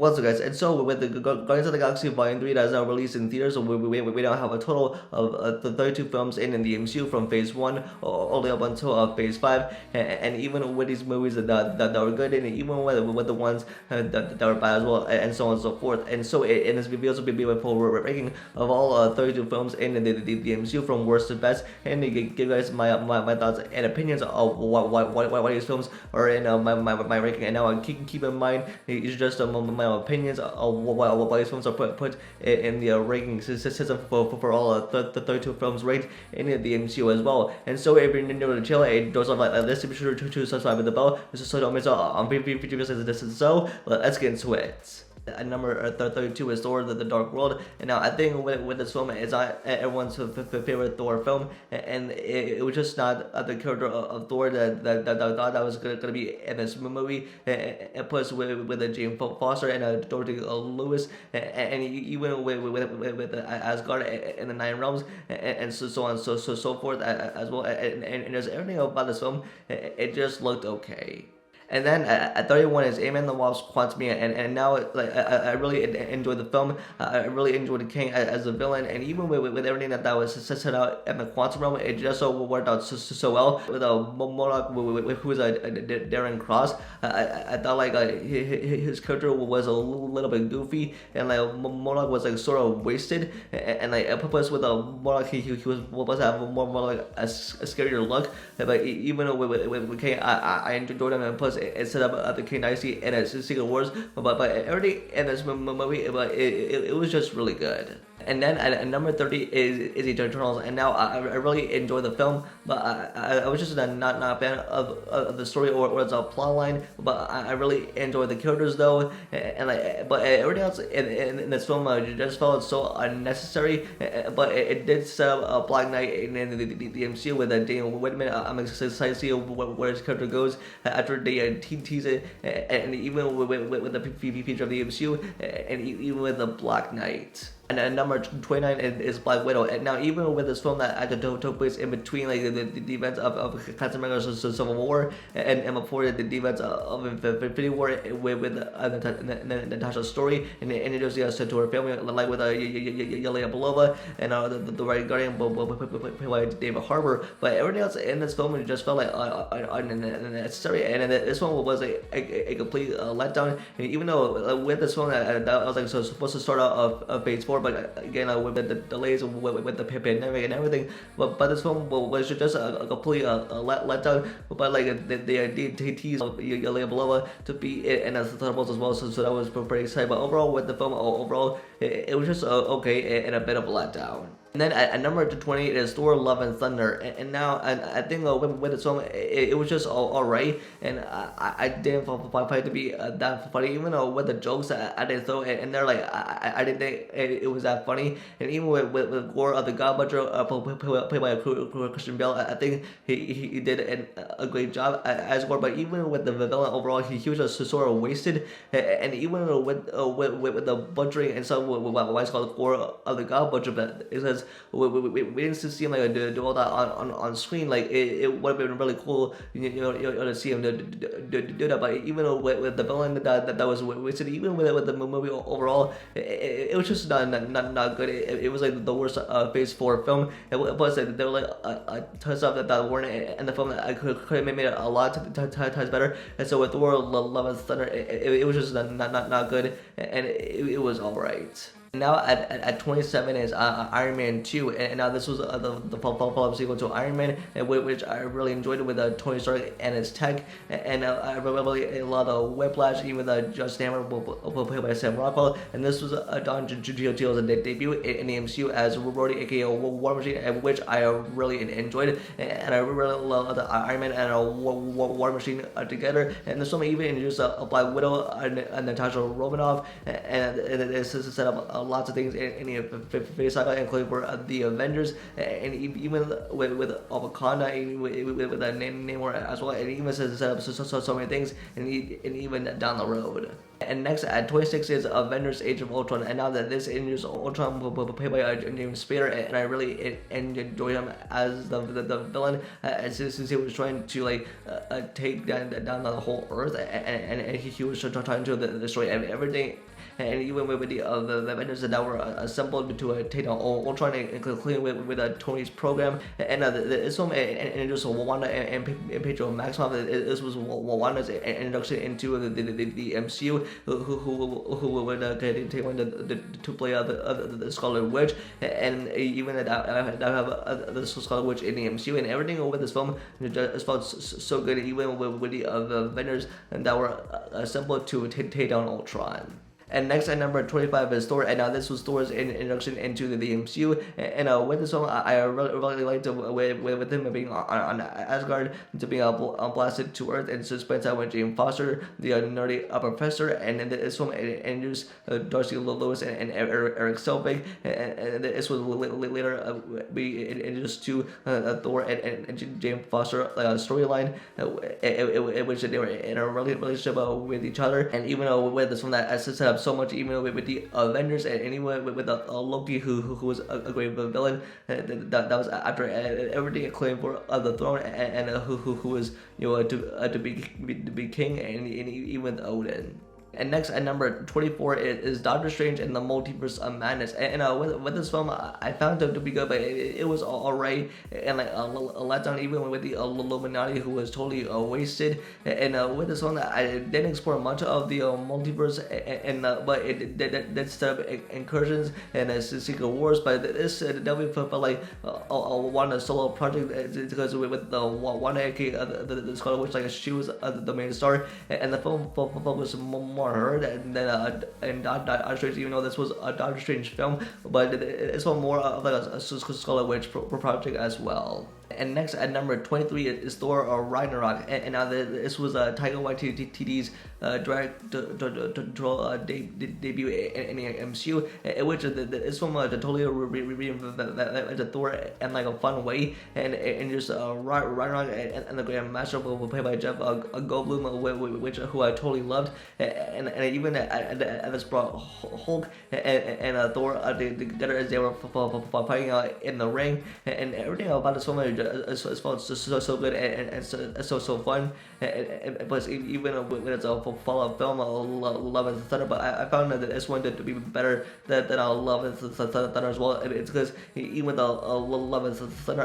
What's up, guys? And so with the Guardians of the Galaxy Volume 3 that is now released in theaters, so we now have a total of the 32 films in the MCU from Phase 1 all the way up until Phase 5, and even with these movies that were good, and even with the ones that were bad as well, and so on and so forth. And so in this video, also be a full ranking of all 32 films in the MCU from worst to best, and to give you guys my thoughts and opinions of why these films are in my ranking. And now keep in mind, it's just my opinions of why these films are put in the ranking system for all the 32 films ranked in the MCU as well. And so if you're new to the channel, it does like this, be sure to subscribe with the bell so don't miss out on future videos like this. So let's get into it. At number 32 is Thor: The Dark World. And now I think with this film, it's not everyone's favorite Thor film, and it was just not the character of Thor that I thought that was gonna be in this movie. And plus with Jane Foster and Dorothy Lewis, and even with Asgard and the Nine Realms, and so on so forth as well. And there's everything about this film. It just looked okay. And then at 31 is Ant-Man and the Wasp: Quantumania, and now like I really enjoyed the film. I really enjoyed King as a villain, and even with everything that was set out in the quantum realm, it just so worked out so well. With Monarch, who was Darren Cross, I thought like his character was a little bit goofy, and like Monarch was like sort of wasted, and like plus with Monarch he was supposed to have more like a scarier look, but even with King, I enjoyed him, and plus it set up the King Dynasty and Secret Wars, but everything in this movie, it was just really good. And then at number 30 is Eternals, and now I really enjoy the film, but I was just not a fan of the story or its plot line, but I really enjoy the characters though, and like, but everything else in this film just felt so unnecessary, but it did set up a Black Knight in the MCU with Dane Whitman. I'm excited to see where his character goes after they tease it, and even with the feature of the MCU, and even with the Black Knight. And at number 29 is Black Widow. And now even with this film that took place in between like the events of Captain America's Civil War and before the events of Infinity War with Natasha's story, and introducing us to her family, like with Yelena Belova and the Red Guardian by David Harbour. But everything else in this film just felt like unnecessary, and this one was a complete letdown. And even though with this film that was like supposed to start out of Phase 4, but again with the delays with the pandemic and everything, but this film was just a complete letdown. But like they did tease Yelena Belova to be in the Thunderbolts as well, so that was pretty exciting. But overall with the film, it was just okay and a bit of a letdown. And then at number 28 is Thor: Love and Thunder, and now I think with this film it was just alright, and I didn't find it to be that funny, even though with the jokes that I did throw in there, like I didn't think it was that funny. And even with Gore of the God Butcher played by Christian Bale, I think he did a great job as Gore. But even with the villain overall, he was just sort of wasted, and even with the butchering and stuff, why it's called Gore of the God Butcher, but it says we didn't see him like do all that on screen. Like it would have been really cool, to see him do that. But even with the villain that was wasted, even with the movie overall, it was just not good. It was like the worst Phase 4 film. Plus there were like a ton of stuff that weren't in the film that I could have made it a lot times better. And so with Thor: Love and Thunder, it was just not good, and it was alright. Now at 27 is Iron Man 2, and now this was the follow-up sequel to Iron Man, which I really enjoyed with Tony Stark and his tech, and I really a lot of whiplash, even Justin Hammer played by Sam Rockwell, and this was Don Cheadle's debut in the MCU as Rhodey, aka War Machine, which I really enjoyed, and I really love the Iron Man and War Machine together. And this one even introduced a Black Widow and Natasha Romanoff, and this is set up lots of things in the Phase saga, including for the Avengers, and even with Wakanda, with that Namor as well, and even set up so many things, and even down the road. And next at 26 is Avengers Age of Ultron, and now that this Avengers Ultron played by James Spader, and I really enjoyed him as the villain, since he was trying to like take down the whole Earth, and he was trying to destroy everything. And even with the Avengers that were assembled to take on Ultron, including with Tony's program, and this one introduced Wanda and Pedro Maximoff. This was Wanda's introduction into the MCU, who would take on to play the Scarlet Witch, and even that I have the Scarlet Witch in the MCU, and everything with this film just felt so good, even with the Avengers that were assembled to take down Ultron. And next at number 25 is Thor, and now this was Thor's introduction into the MCU, and with this one I really liked with him being on Asgard, to being blasted to Earth, and so spent time with Jane Foster, the nerdy professor, and then this one introduced Darcy Lewis and Eric Selvig, and this was later be introduced to Thor and Jane Foster storyline, in which they were in a relationship with each other, and even with this one that set up so much, even with the Avengers, and anyway with Loki, who was a great villain, that was after everything acclaimed for the throne, and who was to be king, and even Odin. And next at number 24 is Doctor Strange and the Multiverse of Madness. And with this film, I found it to be good, but it was alright, and like a letdown, even with the Illuminati, who was totally wasted. And with this one, I didn't explore much of the multiverse, but it did set up incursions and Secret Wars. But this definitely felt like one solo project, because with the Wanda, aka the Scarlet Witch, like she was the main star, and the film focused more her than Doctor Strange, even though this was a Doctor Strange film, but it's one more of like a Scarlet Witch project as well. And next at number 23 is Thor Ragnarok, and now this was Taika Waititi's directorial debut in the MCU, in which this film totally reinvented Thor in like a fun way, and just Ragnarok and the Grand Master will play by Jeff Goldblum, who I totally loved, and even at this brought Hulk and Thor together as they were fighting out in the ring, and everything about this film is felt so good and so fun, and plus even when it's a follow-up film, Love and Thunder, but I found that this one to be better than Love and Thunder as well. It's because even the Love and Thunder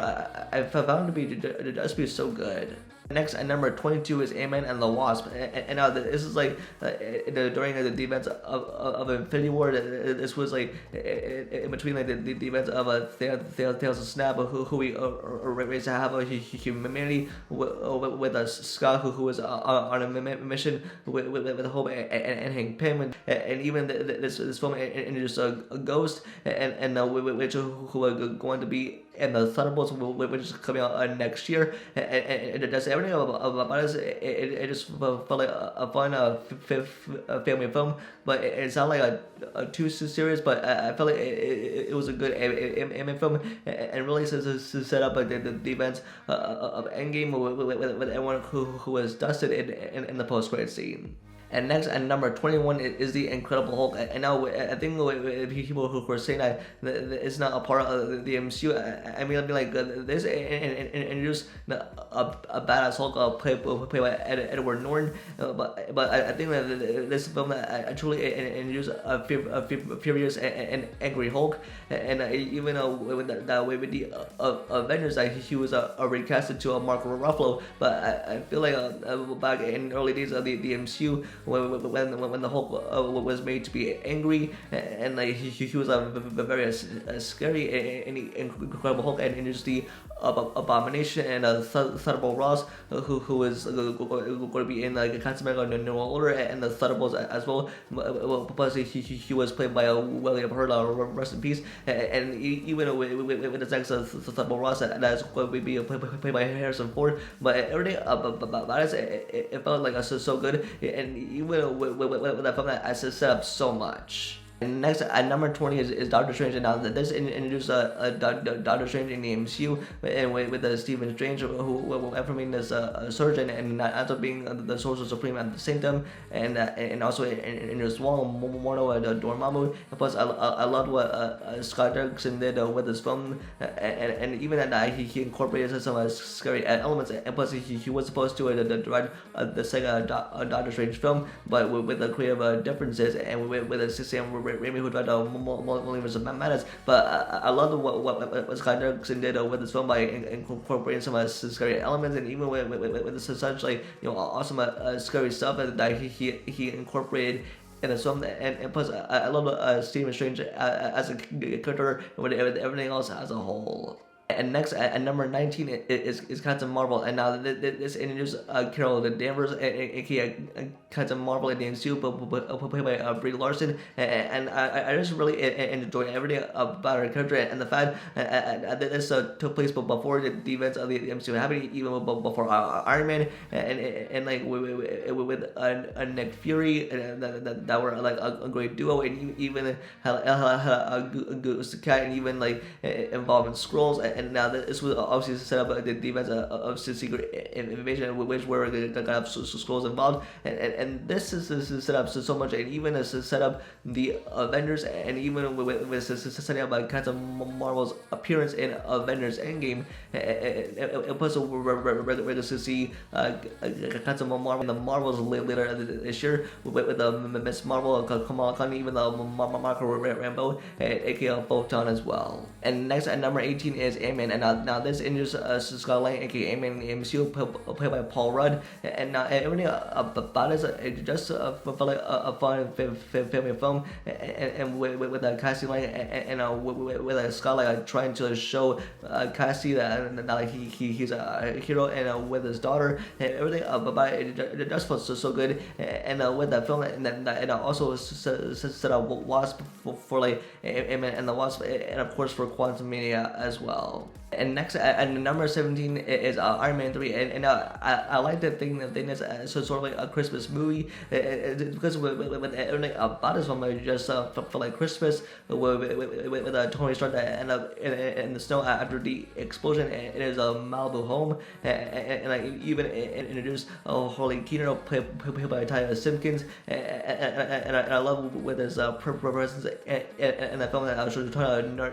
I found to be just be so good. Next at number 22 is Ant-Man and the Wasp, and now this is like during the events of Infinity War. This was like in between like the events of Thanos' snap, who we raised to have a humanity with Scott, who was on a mission with Hope and Hank Pym, and even this film introduced a ghost, and which who are going to be in the Thunderbolts, which is coming out next year, and just everything about us, it just felt like a fun family film, but it's not like a too serious, but I felt like it was a good anime film, and really set up like the events of Endgame with everyone who was dusted in the post-credit scene. And next at number 21 is the Incredible Hulk. And now I think people who are saying that it's not a part of the MCU, I mean like this and just a badass Hulk played by Edward Norton, but I think that this film actually introduced a furious and angry Hulk, and even with the Avengers, he was recasted to Mark Ruffalo, but I feel like back in early days of the MCU, when the Hulk was made to be angry, and like he was a very scary and incredible Hulk, and just the Abomination and Thunderbolt Ross, who is going to be in like Captain New Order and the Thunderbolts as well. Plus he was played by William Hurt, rest in peace, and even with the next Thunderbolt Ross, that's going to be played by Harrison Ford. But everything about it felt like so good, and even with that film, I set up so much. And next at number 20 is Doctor Strange, and now this introduced Doctor Strange in the MCU, and with Stephen Strange, who went from being this surgeon and ends up being the Sorcerer Supreme at the same time, and also in this Wong Mordo Dormammu. Plus, I loved what Scott Derrickson did with this film, and even that he incorporated some scary elements, and plus he was supposed to direct the second Doctor Strange film, but with the creative differences, and with the Sam Raimi who tried to Multiverse of Madness. But I love what Scott Derrickson did with this film by incorporating some scary elements, and even with such awesome scary stuff that he incorporated in the film. And plus I love Stephen Strange as a character with everything else as a whole. And next at number 19 is Captain Marvel, and now this introduced Carol Danvers, aka Captain Marvel in the MCU, but played by Brie Larson, and I just really enjoyed everything about her character, and the fact that this took place before the events of the MCU happening, even before Iron Man, and like with Nick Fury, that were like a great duo, and even had a good cat, and even like involving Skrulls. And now this was obviously set up the events of Secret Invasion, which were got Skrulls involved, and this is set up so much, and even as set up the Avengers, and even with setting up Captain Marvel's appearance in Avengers Endgame, and plus we're going to see Captain Marvel in the Marvels later this year with Miss Marvel, Kamala Khan, even the Marco Rambeau, aka Photon as well. And next at number 18 is Ant-Man, and now this introduces Scott Lang, aka Ant-Man in the MCU, played by Paul Rudd, and now everything about it just felt like a fun family film, and with Cassie Lang, and with Scott Lang trying to show Cassie that he's a hero, and with his daughter, and everything about it just felt so good, and with that film, and also set up Wasp for like Ant-Man and the Wasp, and of course for Quantumania as well. And next at number 17 is Iron Man 3, and I like the thing is sort of like a Christmas movie, because with everything about this film, just for like Christmas, with Tony Stark that end up in the snow after the explosion in his Malibu home, and like even introduced Harley Keener played by Ty Simpkins, and I love with his presence in the film that I was trying to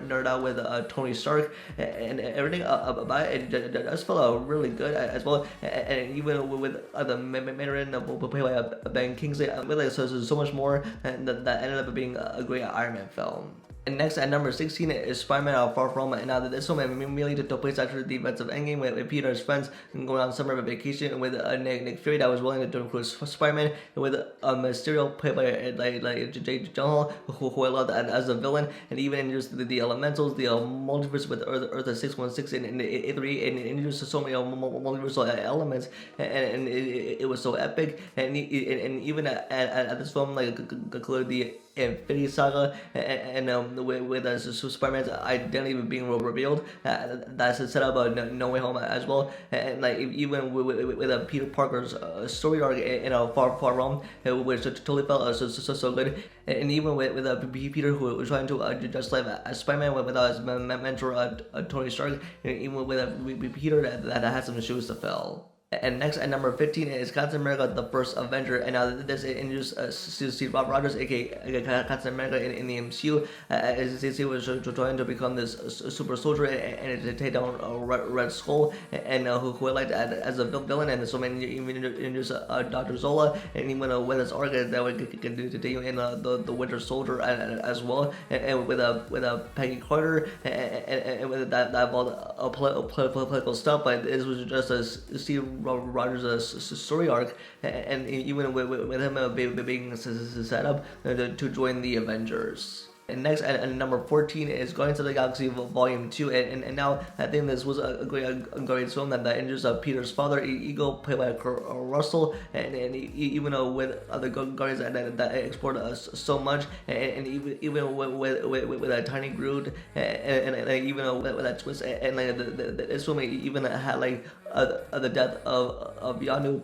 nerd out with Tony Stark, and everything about it does feel really good as well, and even with the Mandarin played by Ben Kingsley, really so much more, and that ended up being a great Iron Man film. And next at number 16 is Spider-Man Far From Home, and now this film immediately took place after the events of Endgame, with Peter's friends going on summer vacation with Nick Fury that was willing to include Spider-Man, and with Mysterio played by like Jake Gyllenhaal, who I loved as a villain, and even introduced the Elementals, the Multiverse with Earth 616 and A3, and introduced so many multiversal elements, and it was so epic, and even at this film like concluded the Infinity Saga, and with Spider-Man's identity being revealed, that's a setup of No Way Home as well, and like even with Peter Parker's story arc in Far From Home, which totally felt so good, and even with Peter who was trying to just live as Spider-Man without his mentor Tony Stark, and even with Peter that had some shoes to fill. And next at number 15 is Captain America: The First Avenger, and now this introduced Steve Rogers, aka Captain America in the MCU, as he was trying to become this super soldier and to take down Red Skull, and who I liked as a villain, and so many even introduced Dr. Zola, and even with his arc that we can continue in the Winter Soldier as well, and with Peggy Carter, and with that involved political stuff, but this was just a Steve Rogers' story arc, and even with him being set up to join the Avengers. And next, at number 14 is Guardians of the Galaxy Volume 2, and now I think this was a great film that introduced Peter's father, Ego, played by Russell, and even with other Guardians that explored so much, and even with a tiny Groot, and even with that twist, and like this film even had like the death of Yanu,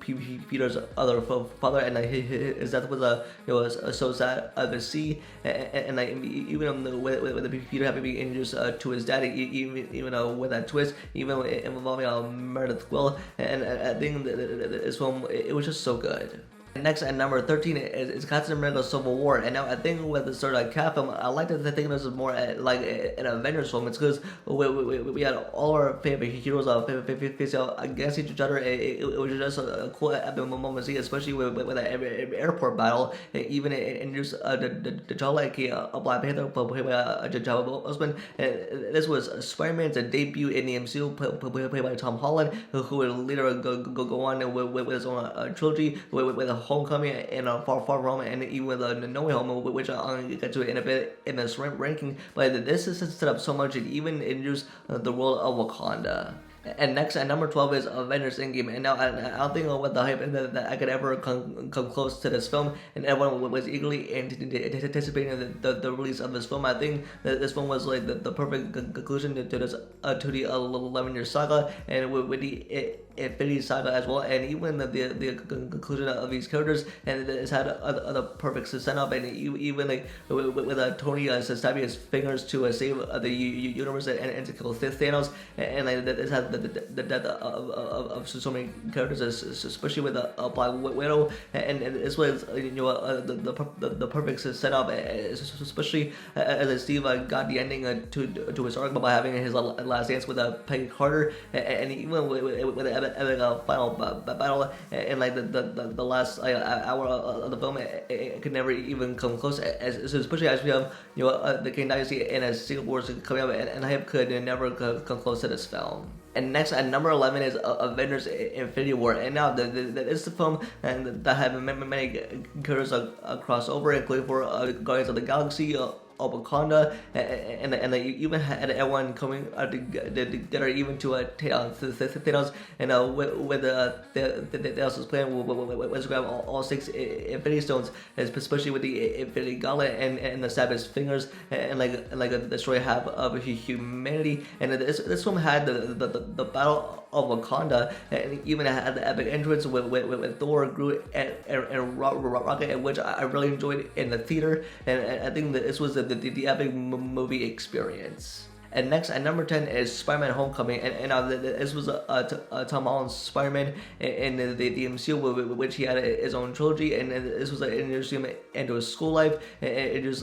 Peter's other father, and his death was so sad to see, and like even with the Peter having been introduced to his dad, even with that twist, even involving Meredith Quill, and I think this film, it was just so good. Next, at number 13 is Captain America Civil War, and now I think with the sort of Cap film, I like to think this is more like an Avengers film. It's because we had all our favorite heroes facing against each other. It was just a cool epic moment to see, especially with the airport battle. Even introduced the T'Challa, a Black Panther played by Chadwick Boseman. This was Spider-Man's debut in the MCU, played by Tom Holland, who would later go on with his own trilogy with a Homecoming and Far From Home, and even with No Way Home, which I'll get to in a bit in this ranking. But this is set up so much, it even introduced the world of Wakanda. And next, at number 12 is Avengers Endgame, and now I don't think what the hype that I could ever come close to this film, and everyone was eagerly anticipating the release of this film. I think that this film was like the perfect conclusion to this to the 11-year saga, and with the Infinity Saga as well, and even the conclusion of these characters, and it's had a perfect setup, and even like with Tony stabbing his fingers to save the universe and to kill Thanos, and like it's had the death of so many characters, especially with Black Widow, and this was the perfect setup, especially as Steve got the ending to his arc by having his last dance with Peggy Carter, and even with the final battle, and like the last hour of the film, it could never even come close, especially as we have the King Dynasty and as Secret Wars coming up, and hype could never come close to this film. And next, at number 11 is Avengers Infinity War, and now this is the film that have many characters cross over, including for Guardians of the Galaxy, of Wakanda, and they even had everyone coming together even to take on Thanos, and with Thanos' plan was grab all 6 Infinity Stones, especially with the Infinity Gauntlet and the stab his fingers and like destroy half of humanity. And this film had the battle of Wakanda, and even had the epic entrance with Thor, Groot, and Rocket, which I really enjoyed in the theater, and I think that this was the epic movie experience. And next, at number 10 is Spider-Man Homecoming, and this was Tom Holland's Spider-Man in the MCU, which he had his own trilogy, and this was introducing him into his school life, and it was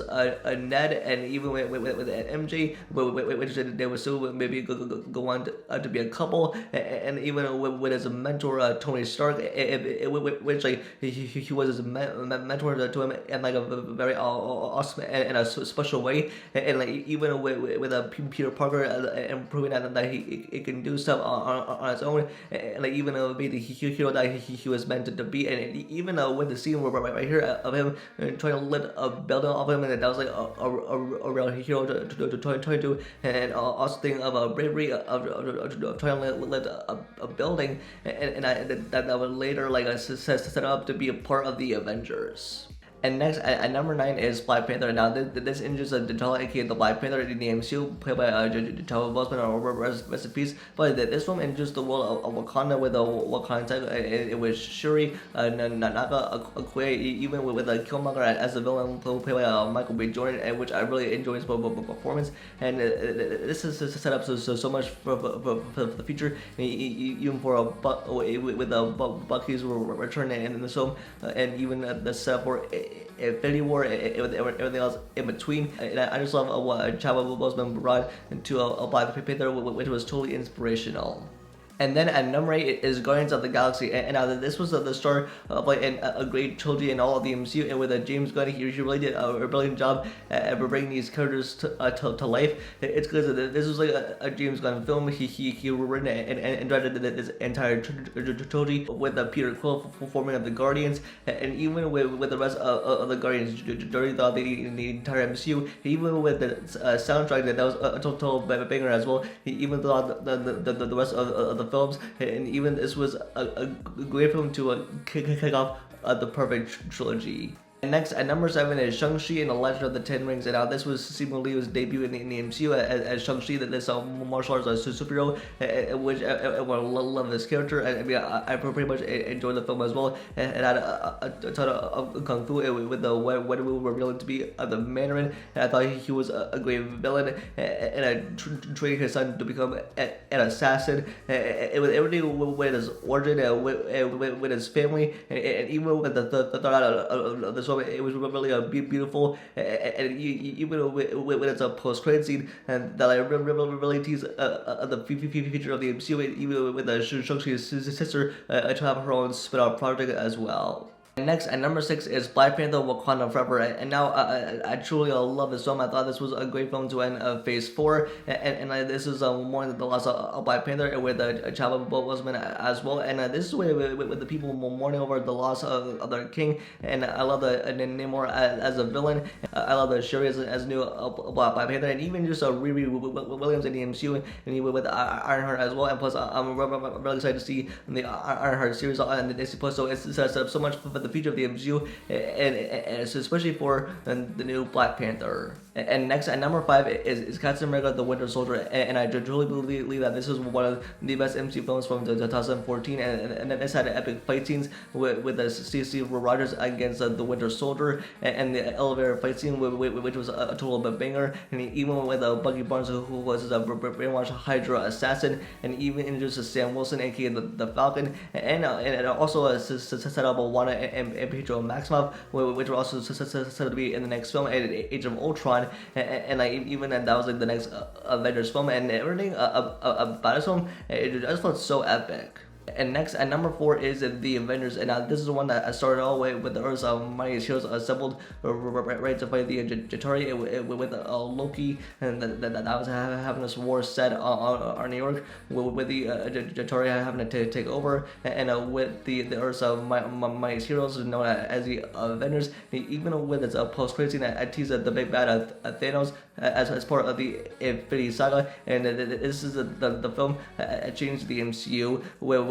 Ned, and even with MJ, which they would still maybe go on to be a couple, and even with his mentor Tony Stark, which like he was his mentor to him in like a very awesome and a special way, and like even with a Peter Parker and proving that he can do stuff on his own, and like even be the hero that he was meant to be, and even with the scene right here of him trying to lift a building off him, and that was like a real hero to try to do, and also think of bravery of trying to lift a building, and that would later like set up to be a part of the Avengers. And next, at number 9 is Black Panther. Now, this introduces T'Challa, aka the Black Panther in the MCU, played by Chadwick Boseman, or rest in peace. But this film introduced the world of Wakanda with a Wakanda. It was Shuri, Naka, Okoye, even with Killmonger as the villain, played by Michael B. Jordan, which I really enjoyed his performance. And this is set up so much for the future, even for with Bucky's return in the film, and even the set for Infinity War, with everything else in between. And I just love what Chadwick Boseman brought into a Black Panther, which was totally inspirational. And then at number 8 is Guardians of the Galaxy, and this was the start of like a great trilogy in all of the MCU, and with James Gunn, he really did a brilliant job at bringing these characters to life. It's because this was like a James Gunn film. He written and directed this entire trilogy with Peter Quill forming of the Guardians, and even with the rest of the Guardians during the entire MCU, even with the soundtrack that was a total banger as well. Even throughout the rest of the films, and even this was a great film to kick off the perfect trilogy. And next at number 7 is Shang-Chi and the Legend of the Ten Rings, and now this was Simu Liu's debut in the MCU as Shang-Chi, this martial arts superhero, which I love this character. I mean, I pretty much enjoyed the film as well. It had a ton of kung fu with the what we were revealing to be the Mandarin. And I thought he was a great villain, and training his son to become an assassin. With everything with his origin, with his family, and even with the thought of this. It was really beautiful, and even with its post-credit scene, and that I really teased the future of the MCU, even with Shang-Chi's sister to have her own spin-off project as well. And next at number 6 is Black Panther: Wakanda Forever, and now I truly love this film. I thought this was a great film to end Phase 4, and this is mourning the loss of Black Panther with Chadwick Boseman as well, and this is with the people mourning over the loss of their king, and I love the Namor as a villain. I love the Shuri as new Black Panther, and even just Riri Williams in the MCU, and even with Ironheart as well. And plus, I'm really excited to see the Ironheart series on the Disney Plus. So it sets up so much for the future of the MCU, and especially for the new Black Panther. And next at number 5 is Captain America: The Winter Soldier, and I truly believe that this is one of the best MCU films from 2014, and this had epic fight scenes with Steve Rogers against the Winter Soldier, and the elevator fight scene which was a total banger, and even with Bucky Barnes, who was a brainwashed Hydra assassin, and even introduced Sam Wilson, aka the Falcon, and also set up Wanda and Pedro Maximoff, which were also set to be in the next film, Age of Ultron, and like even that was like the next Avengers film, and everything about this film, it just felt so epic. And next at number 4 is the Avengers, and this is the one that started all the way with the Earth's mightiest heroes assembled right to fight the Chitauri with Loki, and that was having this war set on New York with the Chitauri having to take over, and with the Earth's mightiest heroes known as the Avengers. Even with its post-credit scene, I teased the big bad Thanos as part of the Infinity Saga, and this is the film that changed the MCU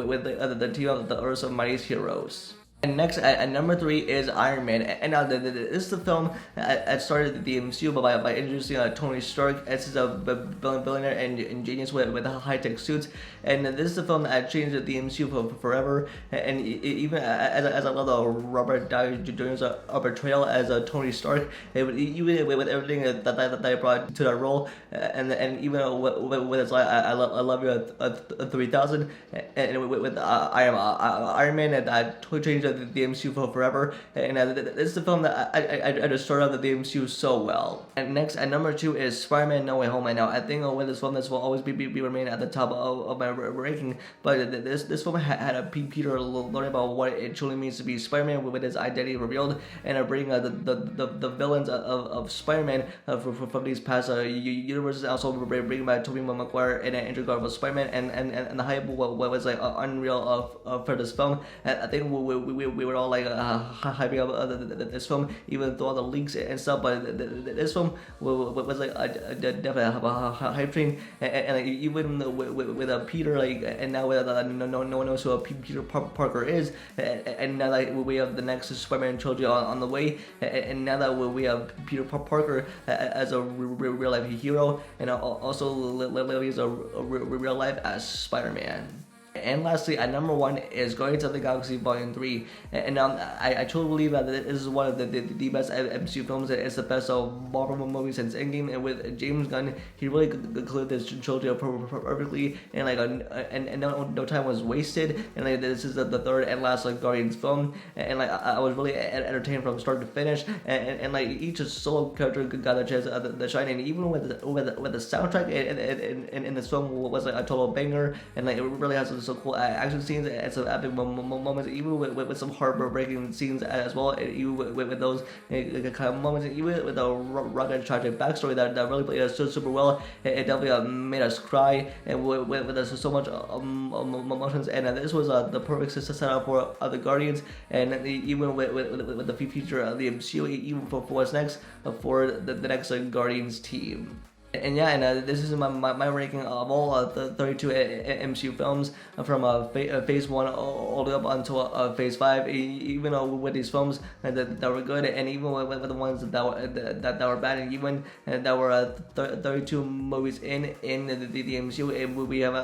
with the team of the Earth's mightiest heroes. And next at number 3 is Iron Man, and now this is the film that started the MCU by introducing Tony Stark as a billionaire and genius with high-tech suits, and this is the film that changed the MCU forever. And even as I love the Robert Downey Jr.'s portrayal as Tony Stark, even with everything that I brought to that role, and even with his I love you 3000, and with Iron Man, that totally changed the MCU forever, and this is the film that I just started out the MCU so well. And next at number 2 is Spider-Man: No Way Home, and now I think with this film, this will always be remain at the top of my ranking, but this film had a Peter learning about what it truly means to be Spider-Man with his identity revealed, and bringing the villains of Spider-Man from these past universes, also bringing back Tobey Maguire and Andrew Garfield's Spider-Man, and the hype was like unreal for this film. And I think we were all like hyping up this film, even through all the leaks and stuff. But this film was like definitely a hype train, and like, even with Peter, like, and now with no one knows who Peter Parker is, and now like we have the next Spider-Man trilogy on the way, and now that we have Peter Parker as a real life hero, and also lives a real life as Spider-Man. And lastly, at number 1 is Guardians of the Galaxy Volume 3. And I truly believe that this is one of the best MCU films. It's the best Marvel movie since Endgame. And with James Gunn, he really concluded this trilogy perfectly. And like and no time was wasted. And like this is the third and last Guardians film. And like I was really entertained from start to finish. And like each solo character got a chance to shine. And even with the soundtrack in this film was like a total banger. And like it really has some cool action scenes and some epic moments, even with some heartbreaking scenes as well. And even with those kind of moments, even with the rugged tragic backstory that really played us super well. It definitely made us cry, and with us so much emotions. And this was the perfect setup for the Guardians, and even with the future of the MCU, even for what's next for the next Guardians team. And yeah, and this is my ranking of all the 32 MCU films from phase 1 all the way up until phase 5. Even with these films that were good, and even with the ones that were bad, and even that were 32 movies in the MCU, and we have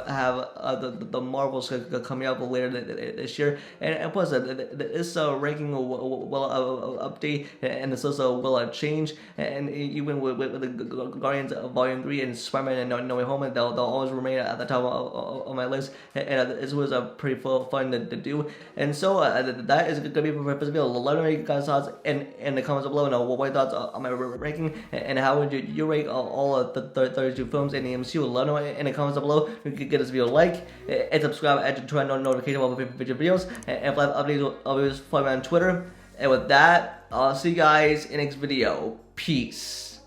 the Marvels coming up later this year. And plus, this ranking will update, and this also will change. And even with the Guardians of Volume 3 and Spider-Man and No Way Home, they'll always remain at the top of my list. And this was pretty fun to do. And so that is going to be for this video. Let me know your guys' thoughts in the comments below. And what your thoughts on my ranking, and how would you rate all of the 32 films in the MCU? Let me know in the comments below. You can get this video a like and subscribe and turn on notifications while we future videos. And if I have updates, I'll always follow me on Twitter. And with that, I'll see you guys in the next video. Peace.